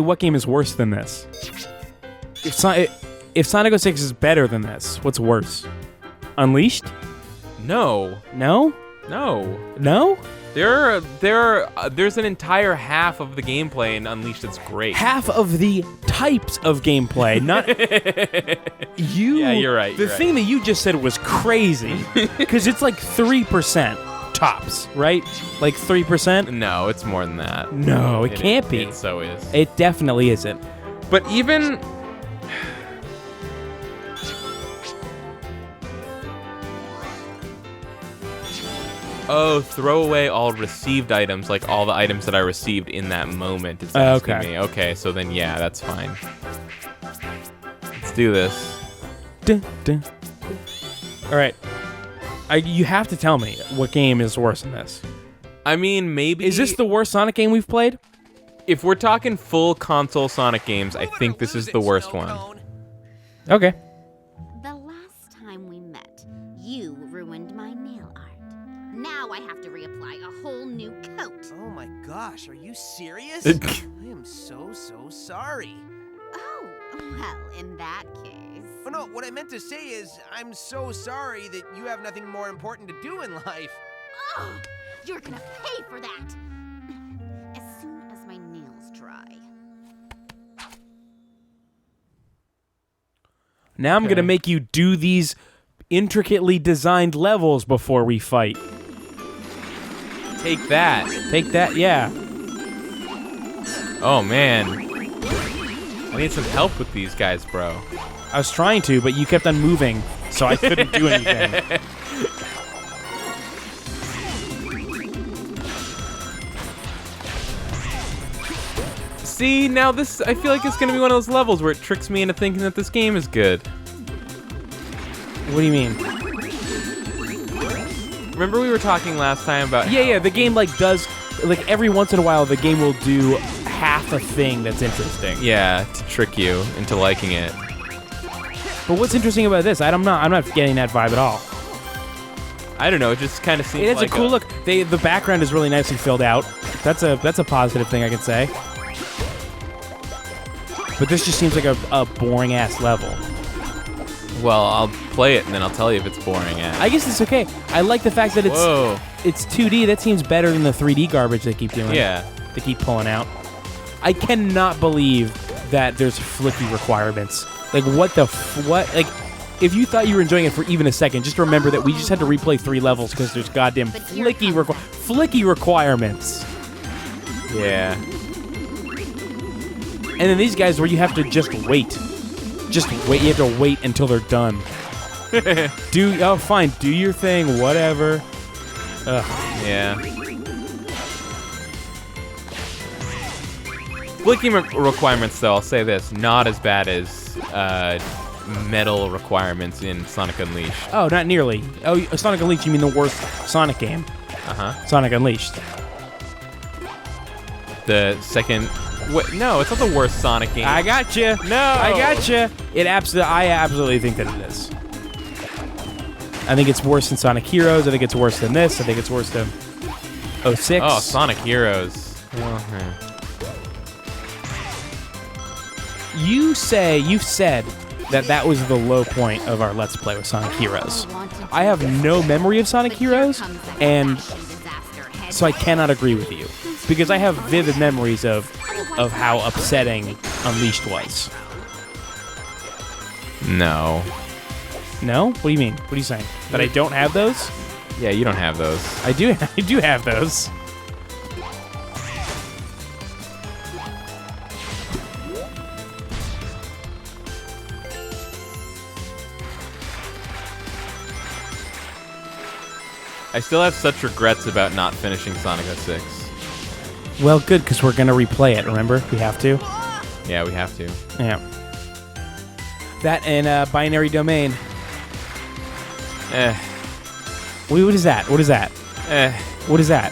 What game is worse than this? If Sonic 06 is better than this, what's worse? Unleashed? No. No? No. No? There's an entire half of the gameplay in Unleashed that's great. Half of the types of gameplay, not you. Yeah, you're right. The thing that you just said was crazy, because it's like 3% tops, right? Like 3%. No, it's more than that. No, it can't be. It so is. It definitely isn't. But even. Oh, throw away all received items, like all the items that I received in that moment. It's asking me. Okay, so then yeah, that's fine. Let's do this. Dun, dun. All right. You have to tell me what game is worse than this. I mean, maybe... Is this the worst Sonic game we've played? If we're talking full console Sonic games, I think this is the worst one. Okay. The last time we met, you ruined my nail art. Now I have to reapply a whole new coat. Oh my gosh, are you serious? I am so sorry. Oh, well, in that case... Oh no, what I meant to say is, I'm so sorry that you have nothing more important to do in life. Oh, you're gonna pay for that! As soon as my nails dry. Now I'm gonna make you do these intricately designed levels before we fight. Take that. Take that, yeah. Oh, man. I need some help with these guys, bro. I was trying to, but you kept on moving, so I couldn't do anything. See, now this, I feel like it's gonna be one of those levels where it tricks me into thinking that this game is good. What do you mean? Remember we were talking last time about Yeah, the game does every once in a while the game will do half a thing that's interesting. Yeah, to trick you into liking it. But what's interesting about this? I'm not getting that vibe at all. I don't know, it just kind of seems It's like a cool look. The background is really nicely filled out. That's a positive thing I can say. But this just seems like a boring ass level. Well, I'll play it and then I'll tell you if it's boring. I guess it's okay. I like the fact that Whoa. it's 2D. That seems better than the 3D garbage they keep doing. Yeah. They keep pulling out. I cannot believe that there's flicky requirements. Like, what the what? Like, if you thought you were enjoying it for even a second, just remember that we just had to replay 3 levels because there's goddamn flicky requirements. Yeah. And then these guys where you have to just wait. Just wait. You have to wait until they're done. Fine. Do your thing. Whatever. Ugh. Yeah. Flicking requirements, though, I'll say this, not as bad as metal requirements in Sonic Unleashed. Oh, not nearly. Oh, Sonic Unleashed, you mean the worst Sonic game? Uh-huh. Sonic Unleashed. The second... no, it's not the worst Sonic game. I gotcha. No. I gotcha. I absolutely think that it is. I think it's worse than Sonic Heroes. I think it's worse than this. I think it's worse than 06. Oh, Sonic Heroes. You've said that was the low point of our Let's Play with Sonic Heroes. I have no memory of Sonic Heroes, and so I cannot agree with you. Because I have vivid memories of how upsetting Unleashed was. No. No? What do you mean? What are you saying? That I don't have those? Yeah, you don't have those. I do have those. I still have such regrets about not finishing Sonic 06. Well, good, because we're going to replay it, remember? We have to. Yeah, we have to. Yeah. That and Binary Domain. What is that? What is that? What is that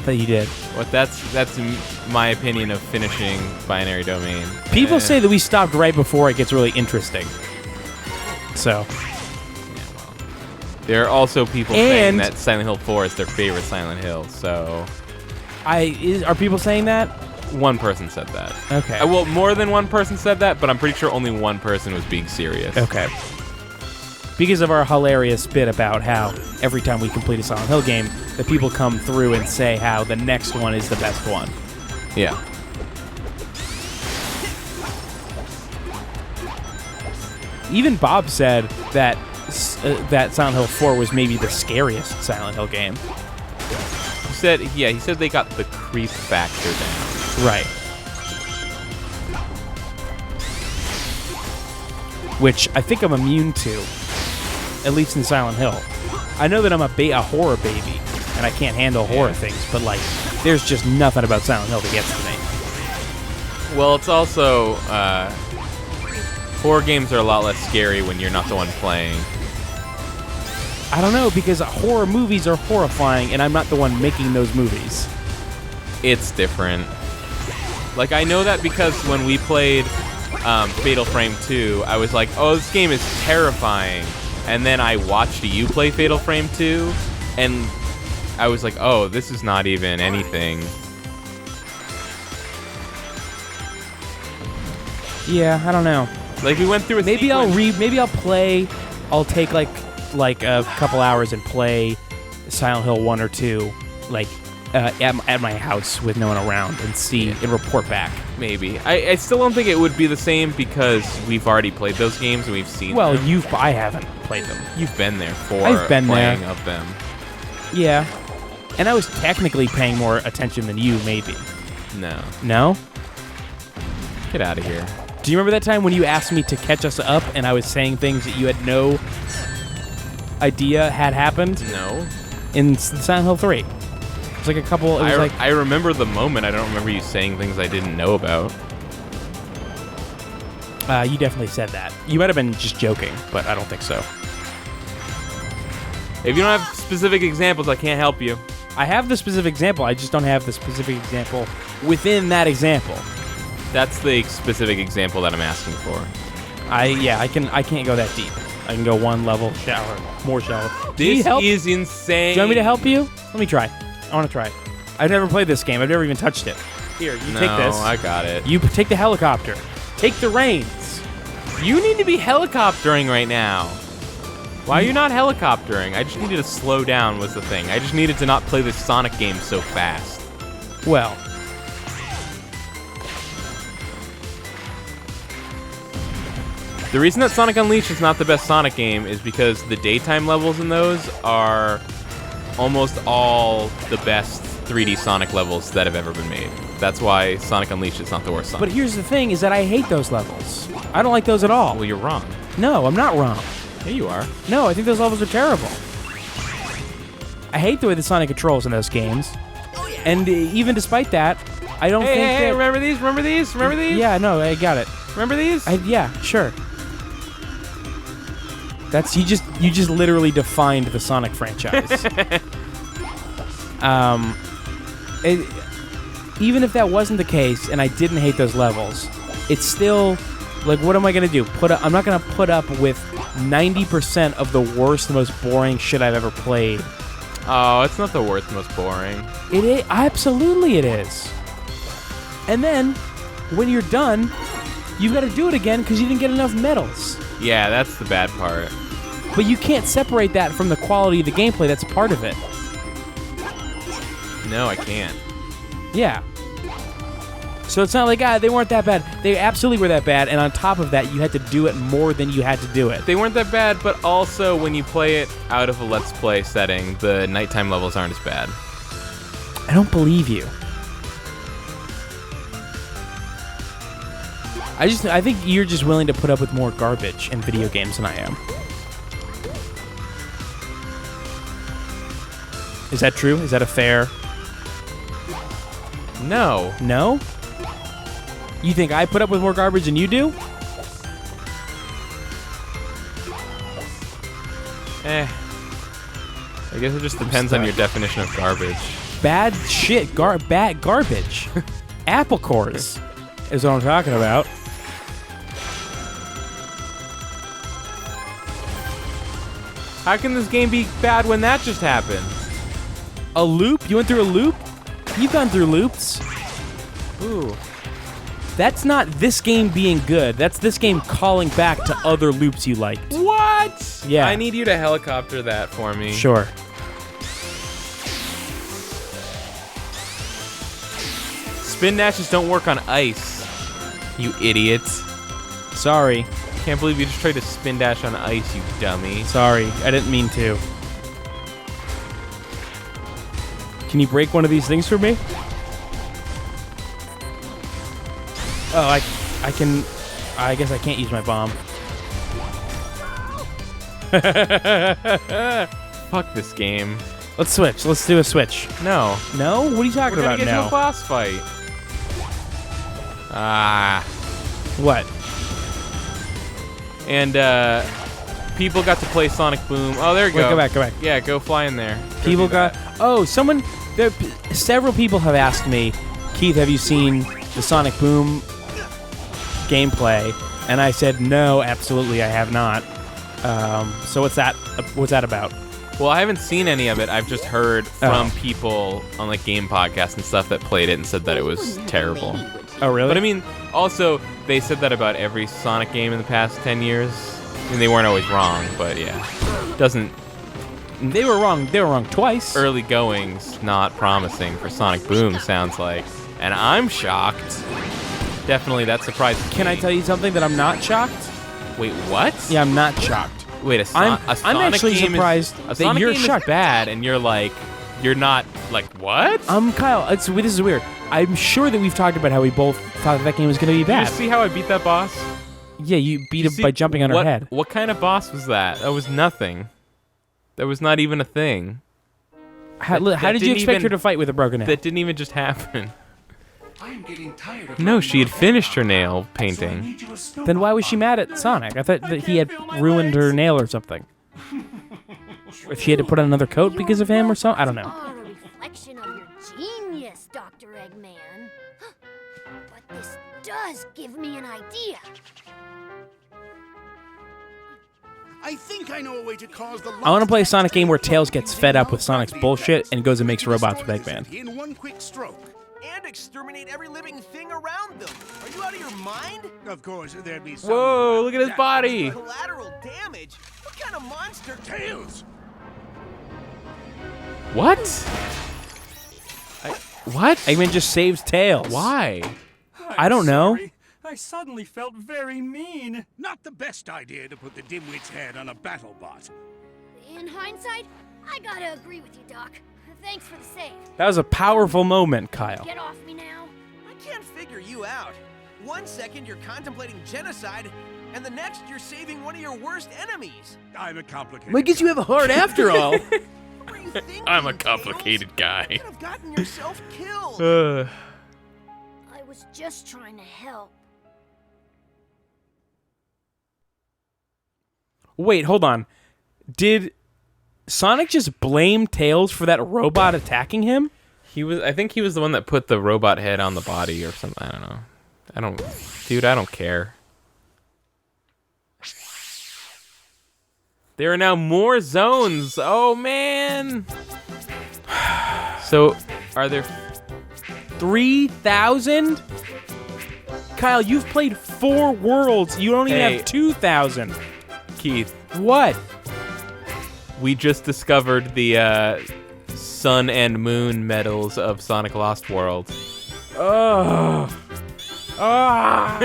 that you did? What? That's my opinion of finishing Binary Domain. People say that we stopped right before it gets really interesting. So... There are also people saying that Silent Hill 4 is their favorite Silent Hill, so... Are people saying that? One person said that. Okay. Well, more than one person said that, but I'm pretty sure only one person was being serious. Okay. Because of our hilarious bit about how every time we complete a Silent Hill game, the people come through and say how the next one is the best one. Yeah. Even Bob said that that Silent Hill 4 was maybe the scariest Silent Hill game. He said they got the creep factor down. Right. Which I think I'm immune to, at least in Silent Hill. I know that I'm a horror baby, and I can't handle horror things, but like, there's just nothing about Silent Hill that gets to me. Well, it's also horror games are a lot less scary when you're not the one playing. I don't know, because horror movies are horrifying, and I'm not the one making those movies. It's different. Like, I know that because when we played Fatal Frame 2, I was like, oh, this game is terrifying. And then I watched you play Fatal Frame 2, and I was like, oh, this is not even anything. Yeah, I don't know. Like, we went through a Maybe sequence. I'll take like a couple hours and play Silent Hill 1 or 2, like at my house with no one around, and see and report back. Maybe. I still don't think it would be the same because we've already played those games and we've seen them. I haven't played them. You've been there for I've been playing there. of them. Yeah. And I was technically paying more attention than you, maybe. No. No? Get out of here. Do you remember that time when you asked me to catch us up and I was saying things that you had no idea had happened? No. In Silent Hill 3. It was like a couple... I remember the moment. I don't remember you saying things I didn't know about. You definitely said that. You might have been just joking, but I don't think so. If you don't have specific examples, I can't help you. I have the specific example. I just don't have the specific example within that example. That's the specific example that I'm asking for. I can't go that deep. I can go one level more shallow. Do you need This help? is insane. Do you want me to help you? Let me try. I want to try it. I've never played this game. I've never even touched it. Here, you take this. No, I got it. You take the helicopter. Take the reins. You need to be helicoptering right now. Why are you not helicoptering? I just needed to slow down was the thing. I just needed to not play this Sonic game so fast. Well. The reason that Sonic Unleashed is not the best Sonic game is because the daytime levels in those are almost all the best 3D Sonic levels that have ever been made. That's why Sonic Unleashed is not the worst Sonic. But here's the thing, is that I hate those levels. I don't like those at all. Well, you're wrong. No, I'm not wrong. Yeah, you are. No, I think those levels are terrible. I hate the way the Sonic controls in those games. And even despite that, I don't think that... Hey, remember these? Remember these? Remember these? Yeah, no, I got it. Remember these? Yeah, sure. That's you just literally defined the Sonic franchise. Even if that wasn't the case, and I didn't hate those levels, it's still like, what am I gonna do? I'm not gonna put up with 90% of the worst, most boring shit I've ever played. Oh, it's not the worst, most boring. It is, absolutely it is. And then, when you're done, you've got to do it again because you didn't get enough medals. Yeah, that's the bad part. But you can't separate that from the quality of the gameplay. That's a part of it. No, I can't. Yeah. So it's not like, they weren't that bad. They absolutely were that bad, and on top of that, you had to do it more than you had to do it. They weren't that bad, but also when you play it out of a Let's Play setting, the nighttime levels aren't as bad. I don't believe you. I think you're just willing to put up with more garbage in video games than I am. Is that true? Is that a fair... No. No? You think I put up with more garbage than you do? I guess it just depends on your definition of garbage. Bad shit. Bad garbage. Apple cores is what I'm talking about. How can this game be bad when that just happened? A loop? You went through a loop? You've gone through loops. Ooh. That's not this game being good. That's this game calling back to other loops you liked. What? Yeah. I need you to helicopter that for me. Sure. Spin dashes don't work on ice. You idiots. Sorry. Can't believe you just tried to spin dash on ice, you dummy. Sorry. I didn't mean to. Can you break one of these things for me? Oh, I can. I guess I can't use my bomb. Fuck this game. Let's switch. Let's do a switch. No. No? What are you talking We're gonna about get now? to a boss fight. Ah. What? And people got to play Sonic Boom. Oh, there you Wait, go. go back, go back. Yeah, go fly in there. Go People do got. that. Oh, someone. Several people have asked me, Keith, have you seen the Sonic Boom gameplay? And I said, no, absolutely, I have not. So what's that? What's that about? Well, I haven't seen any of it. I've just heard from people on like game podcasts and stuff that played it and said that it was terrible. Oh, really? But I mean, also they said that about every Sonic game in the past 10 years. I mean, they weren't always wrong, but yeah, doesn't. They were wrong. They were wrong twice. Early goings not promising for Sonic Boom, sounds like, and I'm shocked. Definitely, that surprises me. Can I tell you something that I'm not shocked? Wait, what? Yeah, I'm not shocked. Wait, a I'm Sonic actually game surprised a that Sonic you're game shocked. is bad, and you're not like what? Kyle. This is weird. I'm sure that we've talked about how we both thought that game was going to be Did bad. you see how I beat that boss? Yeah, you beat him See, by jumping on her what, head. What kind of boss was that? That was nothing. That was not even a thing. How that did you didn't expect even- her to fight with a broken head? That didn't even just happen. I'm getting tired of No, she had finished her nail painting. Then why was she mad at Sonic? I thought that he had ruined her nail or something. Or she had to put on another coat because of him or something? I don't know. Are a reflection of your genius, Dr. Eggman. But this does give me an idea. I think I know a way to cause the I want to play a Sonic game where Tails gets fed up with Sonic's bullshit and goes and makes robots with Eggman. In one quick stroke. And exterminate every living thing around them. Are you out of your mind? Of course, there'd be some Whoa, look at his body. Collateral damage? What kind of monster? Tails. What? What? Eggman just saves Tails. Why? I don't know. I suddenly felt very mean. Not the best idea to put the dimwit's head on a battle bot. In hindsight, I gotta agree with you, Doc. Thanks for the save. That was a powerful moment, Kyle. Get off me now. I can't figure you out. 1 second you're contemplating genocide, and the next you're saving one of your worst enemies. I'm a complicated. Well, I guess you have a heart after all. What were you thinking, I'm a Tails? complicated guy. You could have gotten yourself killed. I was just trying to help. Wait, hold on. Did Sonic just blame Tails for that robot attacking him? I think he was the one that put the robot head on the body or something. I don't know. Dude, I don't care. There are now more zones. Oh, man. So, are there... 3,000? Kyle, you've played 4 worlds. You don't even Hey. have 2,000. Keith, What? we just discovered the Sun and Moon medals of Sonic Lost World. Ugh. Ah.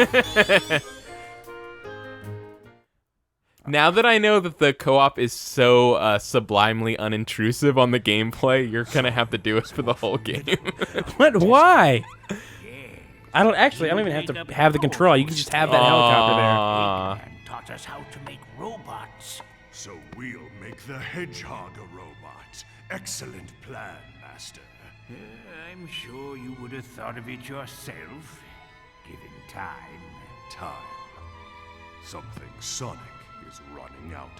Now that I know that the co-op is so sublimely unintrusive on the gameplay, you're gonna have to do it for the whole game. What? Why? I don't even have to have the control. You can just have that helicopter there. Aw. Taught us how to make robots. So we'll make the hedgehog a robot. Excellent plan, Master. I'm sure you would have thought of it yourself, given time. Time. Something Sonic is running out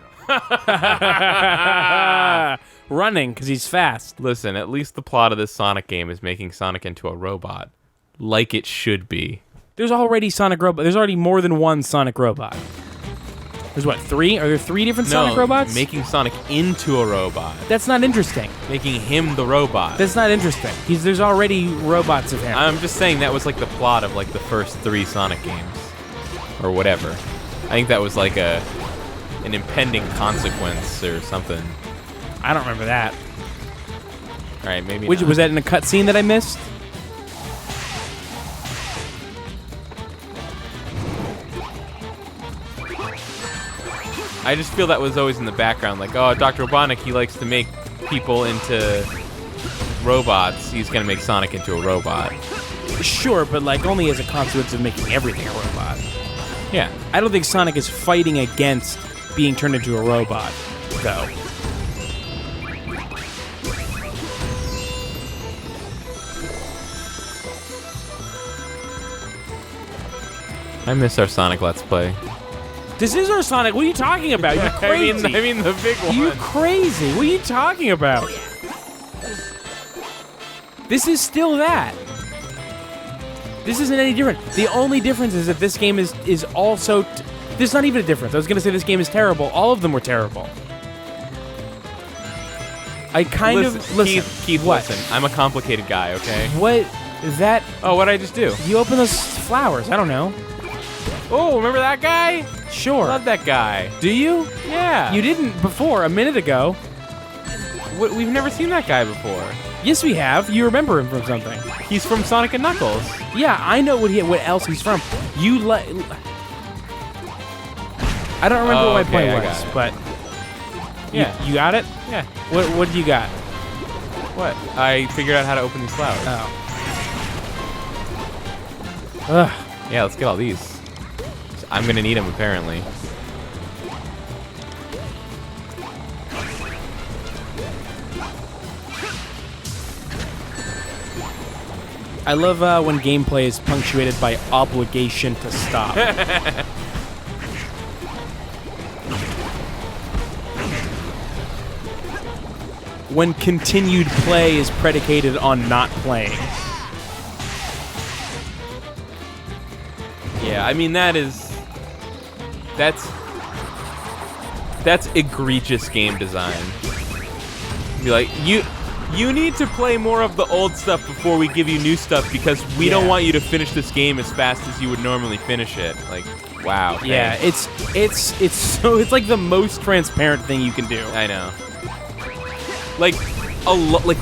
of. Running, because he's fast. Listen, at least the plot of this Sonic game is making Sonic into a robot. Like it should be. There's already Sonic robot. There's already more than one Sonic robot. There's what, 3? Are there 3 different Sonic robots? Making Sonic into a robot. That's not interesting. Making him the robot. That's not interesting. There's already robots of him. I'm just saying that was like the plot of like the first 3 Sonic games. Or whatever. I think that was like an impending consequence or something. I don't remember that. Alright, maybe Which not. was that in a cutscene that I missed? I just feel that was always in the background, like, oh, Dr. Robotnik, he likes to make people into robots. He's gonna make Sonic into a robot. Sure, but like only as a consequence of making everything a robot. Yeah. I don't think Sonic is fighting against being turned into a robot, though. I miss our Sonic Let's Play. This is our Sonic. What are you talking about? You're crazy. I mean the big one. You crazy. What are you talking about? This is still that. This isn't any different. The only difference is that this game is also... There's not even a difference. I was going to say this game is terrible. All of them were terrible. I kind of... Listen, Keith, what? listen. I'm a complicated guy, okay? What? That... Oh, what'd I just do? You open those flowers. I don't know. Oh, remember that guy? Sure. Love that guy. Do you? Yeah. You didn't before, a minute ago. We've never seen that guy before. Yes, we have. You remember him from something. He's from Sonic and Knuckles. Yeah, I know what else he's from. I don't remember what my point I was, got it. but Yeah. you got it? Yeah. What do you got? What? I figured out how to open these flowers. Oh. Ugh. Yeah, let's get all these. I'm gonna need them apparently. I love when gameplay is punctuated by obligation to stop. When continued play is predicated on not playing. Yeah, I mean that's egregious game design. Be like, you need to play more of the old stuff before we give you new stuff because we don't want you to finish this game as fast as you would normally finish it. Like, wow. Okay. Yeah, it's like the most transparent thing you can do. I know. Like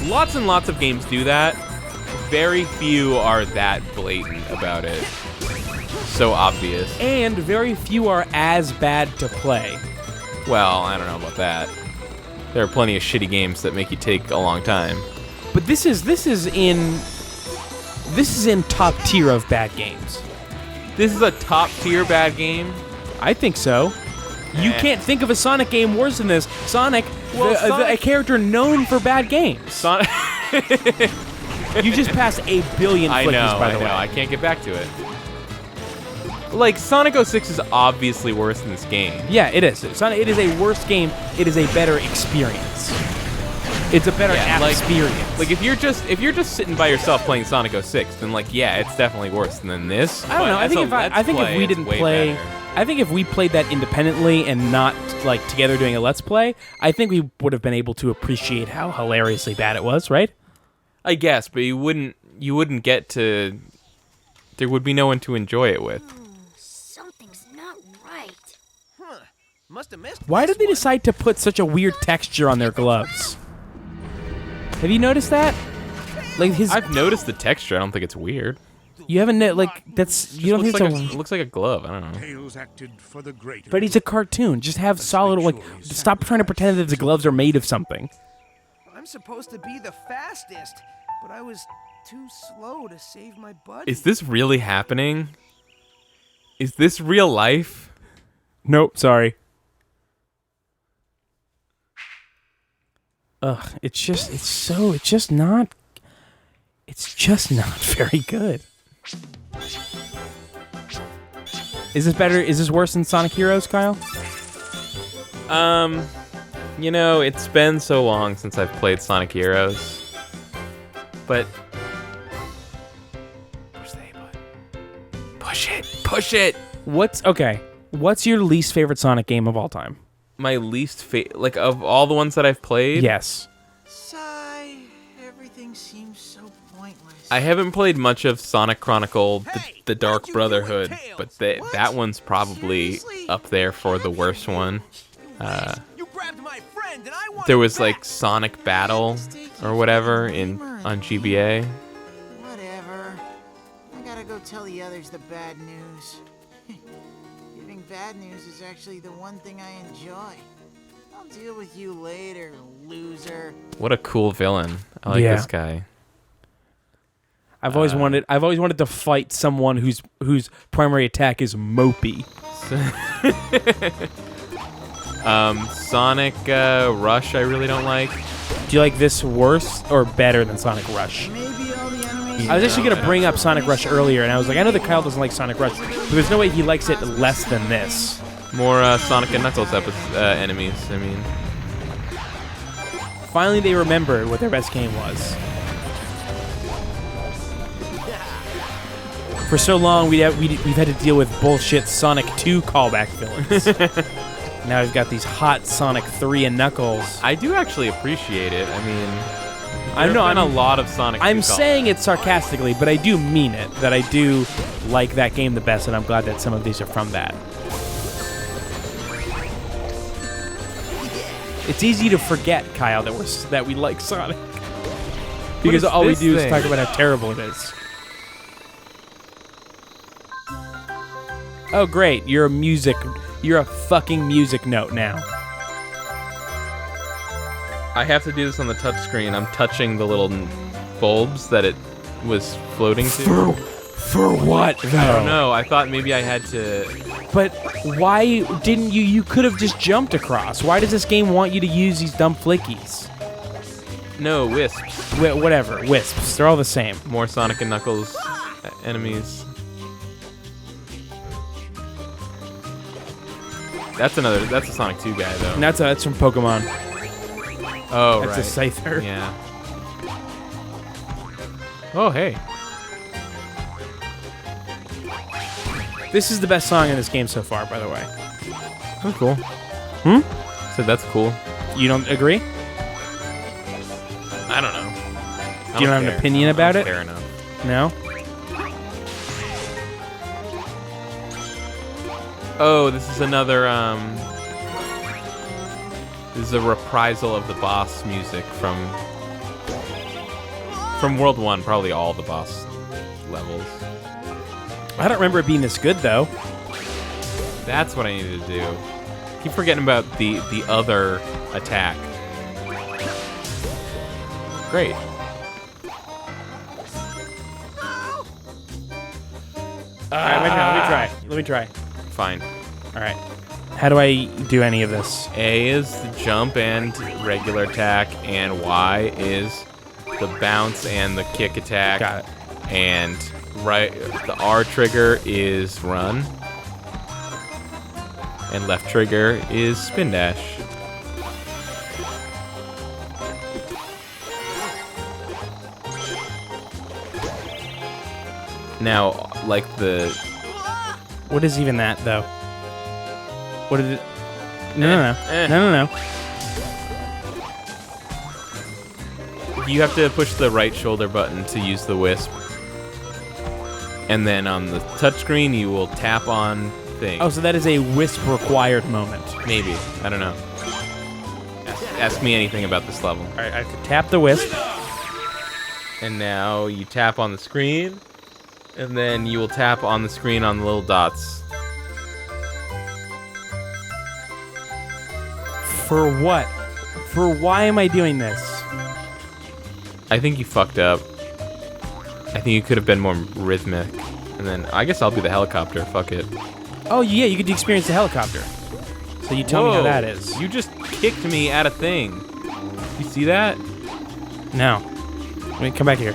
lots and lots of games do that. Very few are that blatant about it. So obvious. And very few are as bad to play. Well, I don't know about that. There are plenty of shitty games that make you take a long time. But this is in top tier of bad games. This is a top tier bad game? I think so. You can't think of a Sonic game worse than this. Sonic, a character known for bad games. Sonic. You just passed 1 billion flickies, by the way. I can't get back to it. Like, Sonic 06 is obviously worse than this game. Yeah, it is. Sonic, it is a worse game. It is a better experience. It's a better experience. Like if you're just sitting by yourself playing Sonic 06, then like yeah, it's definitely worse than this. I don't know. I think if we didn't play, I think if we played that independently and not like together doing a Let's Play, I think we would have been able to appreciate how hilariously bad it was, right? I guess, but you wouldn't get to. There would be no one to enjoy it with. Something's not right. Huh. Must have missed. Why did they decide to put such a weird texture on their gloves? Have you noticed that? Like I've noticed the texture. I don't think it's weird. You haven't that's you don't think it looks like a glove. I don't know. Tails acted for the greater. But he's a cartoon. Just have solid stop trying to pretend that the gloves are made of something. I'm supposed to be the fastest, but I was too slow to save my buddy. Is this really happening? Is this real life? Nope, sorry. Ugh, it's just not very good. Is this better? Is this worse than Sonic Heroes, Kyle? You know, it's been so long since I've played Sonic Heroes. But push the A button. Push it. What's okay? What's your least favorite Sonic game of all time? My least like of all the ones that I've played. Yes. Sigh. Everything seems so pointless. I haven't played much of Sonic Chronicle, the Dark Brotherhood, but that one's probably up there for the worst one. There was like Sonic Battle or whatever on GBA. Whatever. I gotta go tell the others the bad news. Giving bad news is actually the one thing I enjoy. I'll deal with you later, loser. What a cool villain. I like this guy. I've always wanted to fight someone whose primary attack is mopey. Sonic Rush I really don't like. Do you like this worse or better than Sonic Rush? I was actually going to bring up Sonic Rush earlier, and I was like, I know that Kyle doesn't like Sonic Rush, but there's no way he likes it less than this. More Sonic and Knuckles enemies, I mean. Finally they remembered what their best game was. For so long, we've had to deal with bullshit Sonic 2 callback villains. Now we've got these hot Sonic 3 and Knuckles. I do actually appreciate it. I mean, I know a lot of Sonic 2 I'm saying it sarcastically, but I do mean it. That I do like that game the best, and I'm glad that some of these are from that. It's easy to forget, Kyle, that we like Sonic. Because all we do is talk about how terrible it is. Oh, great. You're a fucking music note now. I have to do this on the touch screen. I'm touching the little bulbs that it was floating to. For what, though? I don't know. I thought maybe I had to... But why didn't you? You could have just jumped across. Why does this game want you to use these dumb flickies? No, wisps. Whatever, wisps. They're all the same. More Sonic and Knuckles enemies. That's a Sonic 2 guy, though. And that's from Pokemon. Oh, right. That's a Scyther. Yeah. Oh, hey. This is the best song in this game so far, by the way. That's cool. So that's cool. You don't agree? I don't know. You don't have an opinion about it? Fair enough. No? Oh, this is another, this is a reprisal of the boss music from World 1, probably all the boss levels. I don't remember it being this good, though. That's what I needed to do. Keep forgetting about the other attack. Great. Alright, let me try. Fine. Alright. How do I do any of this? A is the jump and regular attack, and Y is the bounce and the kick attack. Got it. And the R trigger is run. And left trigger is spin dash. Now, like the... What is even that, though? What is it? No. You have to push the right shoulder button to use the wisp. And then on the touchscreen, you will tap on things. Oh, so that is a wisp required moment. Maybe. I don't know. Ask me anything about this level. Alright, I have to tap the wisp. And now you tap on the screen. And then you will tap on the screen on the little dots. For what? For why am I doing this? I think you fucked up. I think you could have been more rhythmic. And then I guess I'll be the helicopter. Fuck it. Oh, yeah, you get to experience the helicopter. So you tell me how that is. You just kicked me at a thing. You see that? No. Wait, come back here.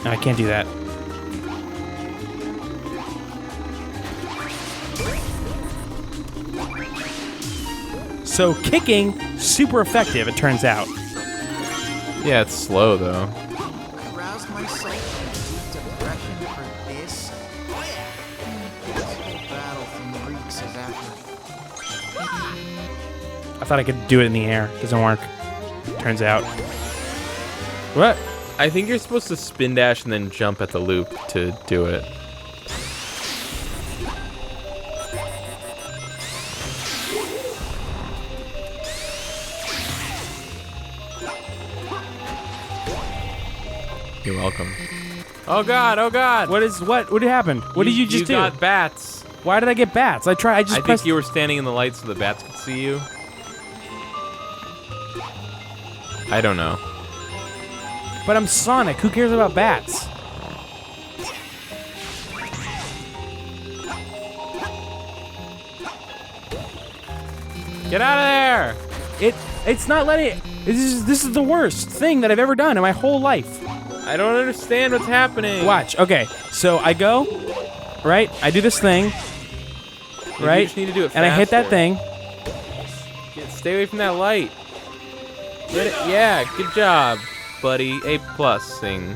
No, I can't do that. So kicking, super effective, it turns out. Yeah, it's slow though. I roused myself cycle of deep depression for this? Oh yeah. This whole battle thing reeks of effort. I thought I could do it in the air. Doesn't work. Turns out. What? I think you're supposed to spin dash and then jump at the loop to do it. You're welcome. Oh god, oh god! What happened? What did you just do? You got bats. Why did I get bats? I think you were standing in the light so the bats could see you. I don't know. But I'm Sonic. Who cares about bats? Get out of there! It's not letting. This is the worst thing that I've ever done in my whole life. I don't understand what's happening. Watch. Okay, so I go, right? I do this thing, right? You just need to do it faster. And I hit that thing. Stay away from that light. Get it? Yeah, good job, buddy. A+ thing.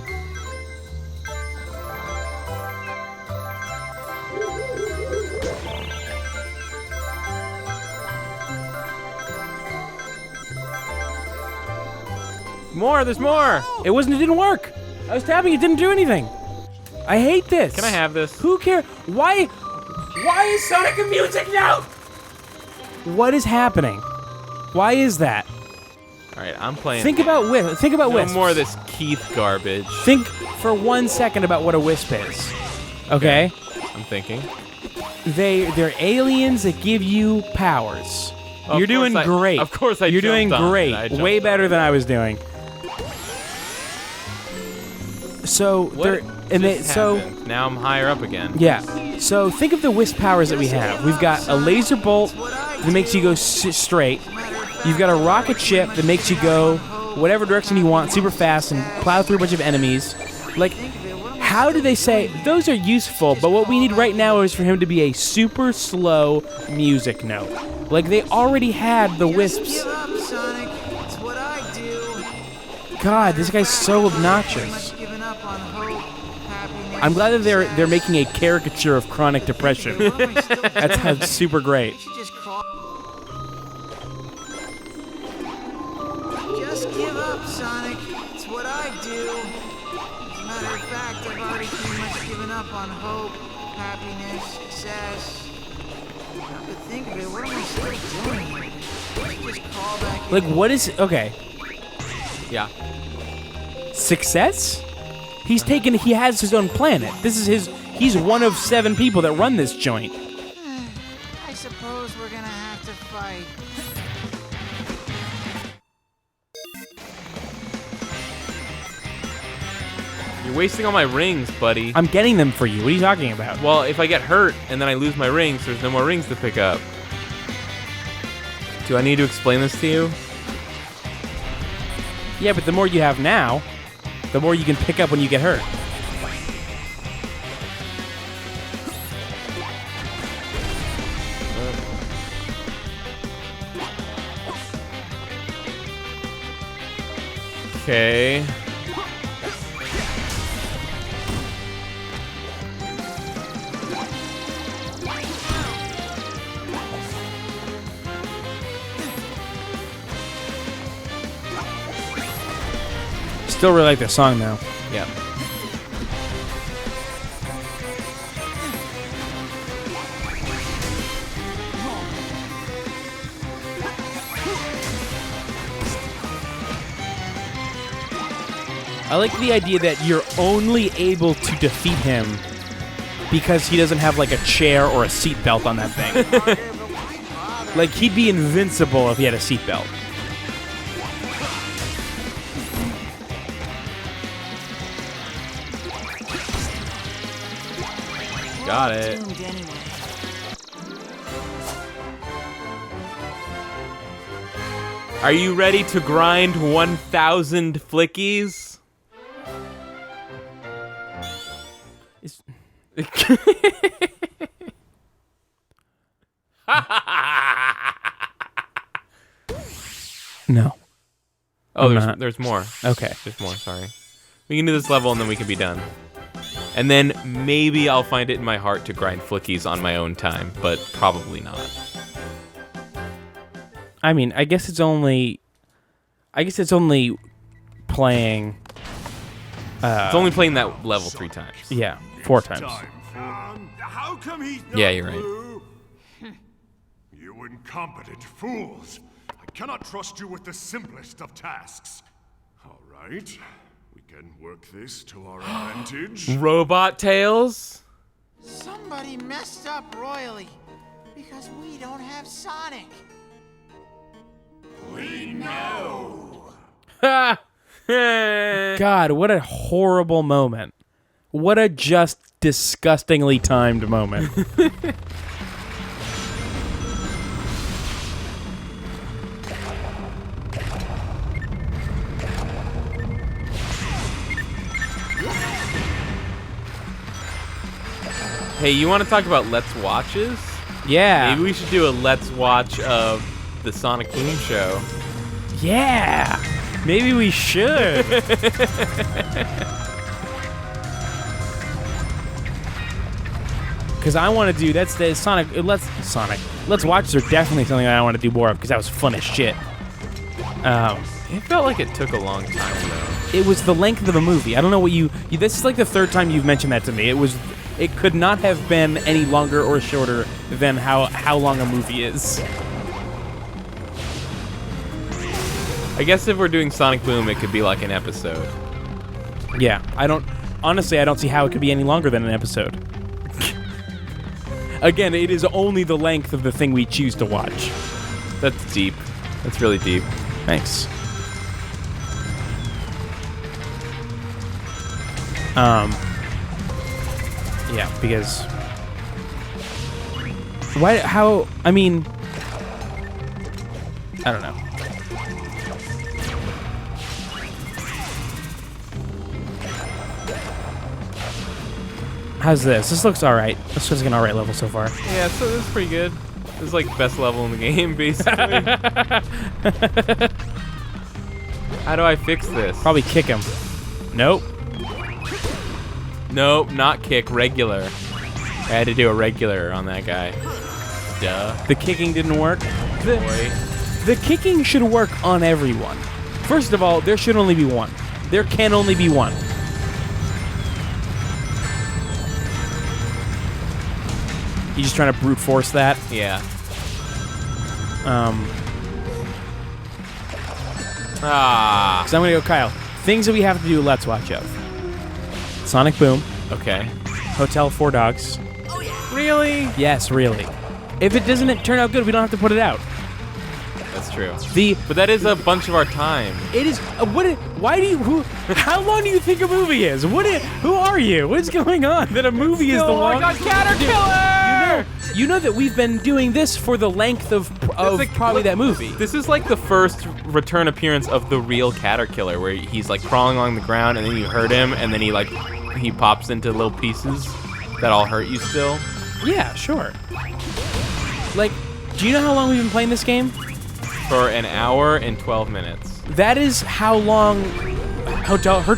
More, there's more. It didn't work. I was tapping, it didn't do anything. I hate this. Can I have this? Who cares? Why is Sonic a music note? What is happening? Why is that? All right, I'm playing. Think about wisps. No more of this Keith garbage. Think for 1 second about what a wisp is. Okay? I'm thinking. They're aliens that give you powers. You're doing great. Of course I You're doing jumped on great. it. Way better than I was doing. So now I'm higher up again. Yeah. So think of the wisp powers that we have. We've got a laser bolt that makes you go straight. You've got a rocket ship that makes you go whatever direction you want, super fast, and plow through a bunch of enemies. Like, how do they say those are useful? But what we need right now is for him to be a super slow music note. Like they already had the wisps. Give up, Sonic. It's what I do. God, this guy's so obnoxious. I'm glad that they're making a caricature of chronic depression. That's super great. Just give up, Sonic. It's what I do. As a matter of fact, I've already pretty much given up on hope, happiness, success. Come to think of it, what am I still doing here? Just call back in. Like, what is... Okay. Yeah. Success? He has his own planet. He's one of 7 people that run this joint. I suppose we're gonna have to fight. You're wasting all my rings, buddy. I'm getting them for you. What are you talking about? Well, if I get hurt and then I lose my rings, there's no more rings to pick up. Do I need to explain this to you? Yeah, but the more you have now, the more you can pick up when you get hurt. Okay. Still really like this song though. Yeah. I like the idea that you're only able to defeat him because he doesn't have like a chair or a seatbelt on that thing. Like he'd be invincible if he had a seatbelt. Got it. Are you ready to grind 1,000 flickies? No. Oh, there's more. Okay. There's more, sorry. We can do this level and then we can be done. And then maybe I'll find it in my heart to grind flickies on my own time, but probably not. I mean, I guess it's only playing. It's only playing that level 3 times. Yeah, 4 times. How come he's not Yeah, you're right. blue? You incompetent fools! I cannot trust you with the simplest of tasks. All right, we can work this to our advantage. Robot Tails? Somebody messed up royally because we don't have Sonic. We know. Ha! God, what a horrible moment. What a just disgustingly timed moment. Hey, you want to talk about Let's Watches? Yeah. Maybe we should do a Let's Watch of the Sonic Boom show. Yeah. Maybe we should. Because I want to do, that's the Sonic, Let's Watches are definitely something that I want to do more of because that was fun as shit. It felt like it took a long time, though. It was the length of a movie. I don't know what you this is like the 3rd time you've mentioned that to me. It could not have been any longer or shorter than how long a movie is. I guess if we're doing Sonic Boom, it could be like an episode. Yeah, I don't see how it could be any longer than an episode. Again, it is only the length of the thing we choose to watch. That's deep. That's really deep. Thanks. Yeah, because I mean, I don't know. How's this? This looks alright. This looks like an alright level so far. Yeah, so this is pretty good. This is like the best level in the game, basically. How do I fix this? Probably kick him. Nope. Nope, not kick, regular. I had to do a regular on that guy. Duh. The kicking didn't work. Boy. The kicking should work on everyone. First of all, there should only be one. There can only be one. You just trying to brute force that? Yeah. So I'm gonna go, Kyle. Things that we have to do Let's Watch of. Sonic Boom. Okay. Hotel 4 Dogs. Really? Yes, really. If it doesn't turn out good, we don't have to put it out. That's true. The But that is a bunch of our time. It is. How long do you think a movie is? Who are you? What's going on? That a movie is the longest. Caterpillar! You know that we've been doing this for the length of probably that movie. This is like the first return appearance of the real Caterpillar, where he's like crawling along the ground, and then you hurt him, and then he pops into little pieces that all hurt you still. Yeah, sure. Like, do you know how long we've been playing this game? For an hour and 12 minutes. That is how long Hotel 4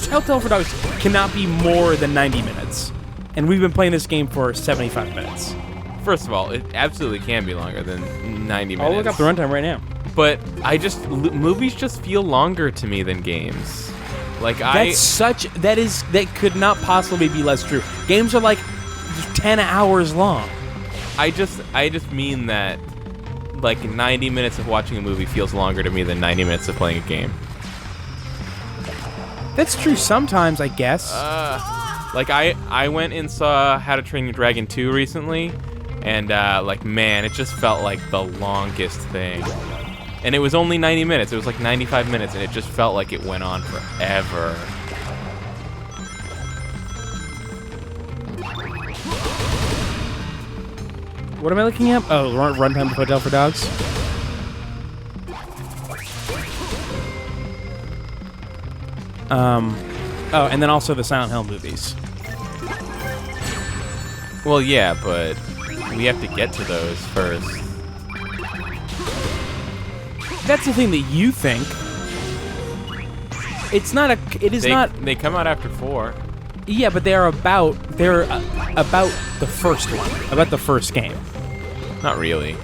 Dogs cannot be more than 90 minutes. And we've been playing this game for 75 minutes. First of all, it absolutely can be longer than 90 minutes. I'll look up the runtime right now. But movies just feel longer to me than games. Like that could not possibly be less true. Games are like 10 hours long. I just mean that like 90 minutes of watching a movie feels longer to me than 90 minutes of playing a game. That's true sometimes, I guess. Like I went and saw How to Train Your Dragon 2 recently, and man, it just felt like the longest thing. And it was only 90 minutes. It was like 95 minutes, and it just felt like it went on forever. What am I looking at? Oh, runtime of Hotel 4 Dogs. Oh, and then also the Silent Hill movies. Well, yeah, but we have to get to those first. That's the thing that you think. It's not a. It is not. They come out after 4. Yeah, but they're about the first one, about the first game. Not really.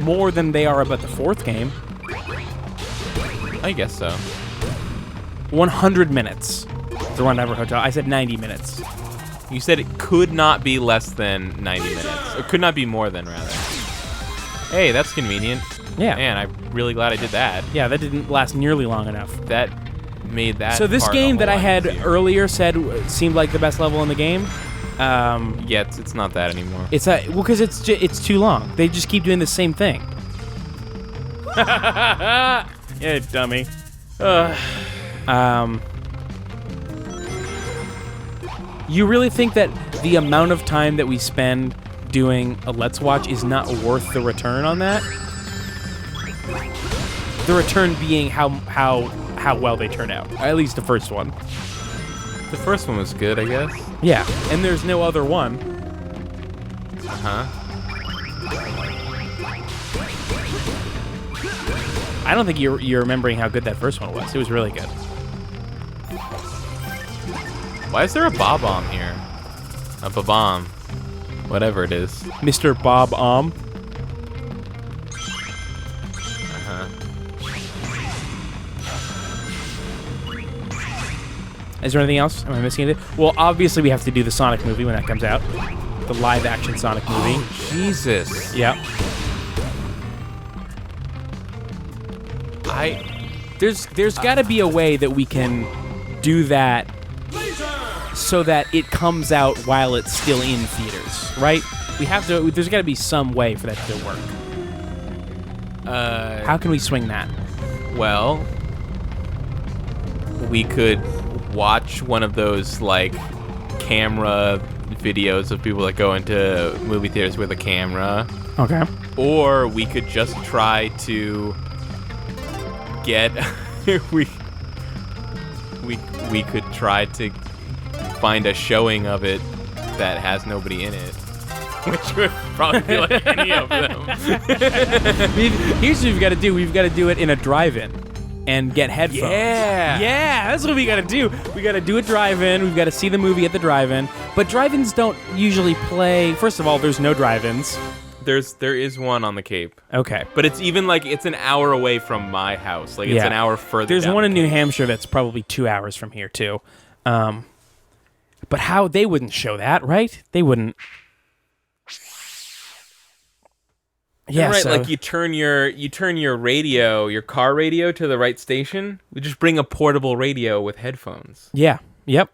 More than they are about the 4th game. I guess so. 100 minutes. The One Ever Hotel. I said 90 minutes. You said it could not be less than 90 minutes. Or could not be more than, rather. Hey, that's convenient. Yeah. Man, I'm really glad I did that. Yeah, that didn't last nearly long enough. That made that. So this part game a that I whole lot had easier. earlier seemed like the best level in the game. Yeah, it's not that anymore. It's because it's too long. They just keep doing the same thing. Yeah, dummy. You really think that the amount of time that we spend doing a Let's Watch is not worth the return on that? The return being how well they turn out. At least the first one. The first one was good, I guess. Yeah, and there's no other one. Uh-huh. I don't think you're remembering how good that first one was. It was really good. Why is there a Bob-omb here? A Bob-omb. Whatever it is. Mr. Bob Omb. Uh-huh. Is there anything else? Am I missing anything? Well, obviously we have to do the Sonic movie when that comes out. The live-action Sonic movie. Oh, Jesus. Yep. There's got to be a way that we can do that so that it comes out while it's still in theaters, right? We have to. There's got to be some way for that to work. How can we swing that? Well, we could watch one of those, like, camera videos of people that go into movie theaters with a camera. Okay. Or we could just try to get... we could try to find a showing of it that has nobody in it. Which would probably be like any of them. Here's what we've got to do. We've got to do it in a drive-in and get headphones. Yeah. Yeah, that's what we got to do. We got to do a drive-in. We've got to see the movie at the drive-in. But drive-ins don't usually play... First of all, there's no drive-ins. There is one on the Cape. Okay. But it's even like it's an hour away from my house. Like it's an hour further. There's down one in the New Cape. Hampshire that's probably 2 hours from here too. But how they wouldn't show that, right? They wouldn't. Yeah, right. so, Like you turn your radio, your car radio, to the right station. We just bring a portable radio with headphones. yeah, yep.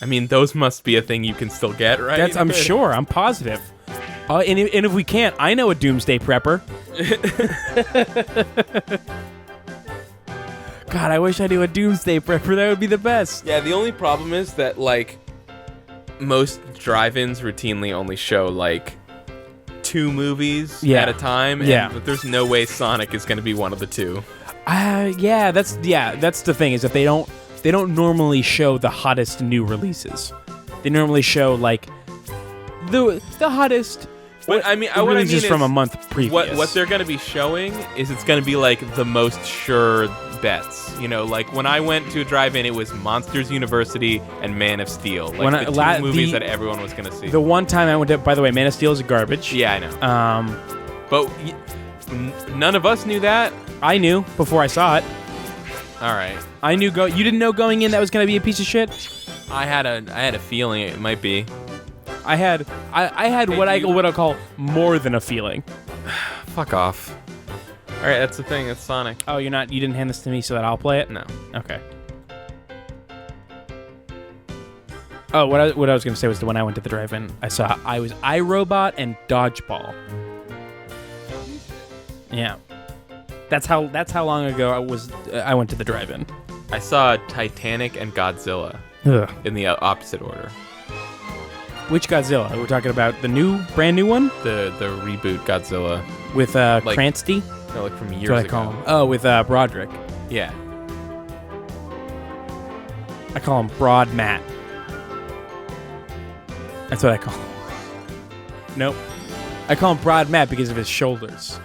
I mean, those must be a thing you can still get, right? I'm sure. I'm positive. And if we can't, I know a doomsday prepper. God, I wish I knew a doomsday prepper. That would be the best. Yeah, the only problem is that, like, most drive-ins routinely only show, like, 2 movies at a time. And there's no way Sonic is going to be one of the 2. That's the thing, is that they don't normally show the hottest new releases. They normally show, like, the hottest releases from a month previous. What they're going to be showing is it's going to be, like, the most sure bets. You know, like, when I went to a drive-in, it was Monsters University and Man of Steel. Like, the 2 movies that everyone was going to see. The one time I went to... By the way, Man of Steel is garbage. Yeah, I know. But none of us knew that. I knew before I saw it. All right. I knew you didn't know going in that was going to be a piece of shit? I had a feeling it might be. I had what I call more than a feeling. Fuck off. All right, that's the thing. It's Sonic. Oh, you didn't hand this to me so that I'll play it? No. Okay. Oh, what I was going to say was the when I went to the drive-in, I saw iRobot and Dodgeball. Yeah. That's how long ago I went to the drive-in. I saw Titanic and Godzilla in the opposite order. Which Godzilla? We're talking about the brand new one? The reboot Godzilla. With Cranston? No, like from years That's what ago. I call him. Oh, with Broderick. Yeah. I call him Broad Matt. That's what I call him. Nope. I call him Broad Matt because of his shoulders.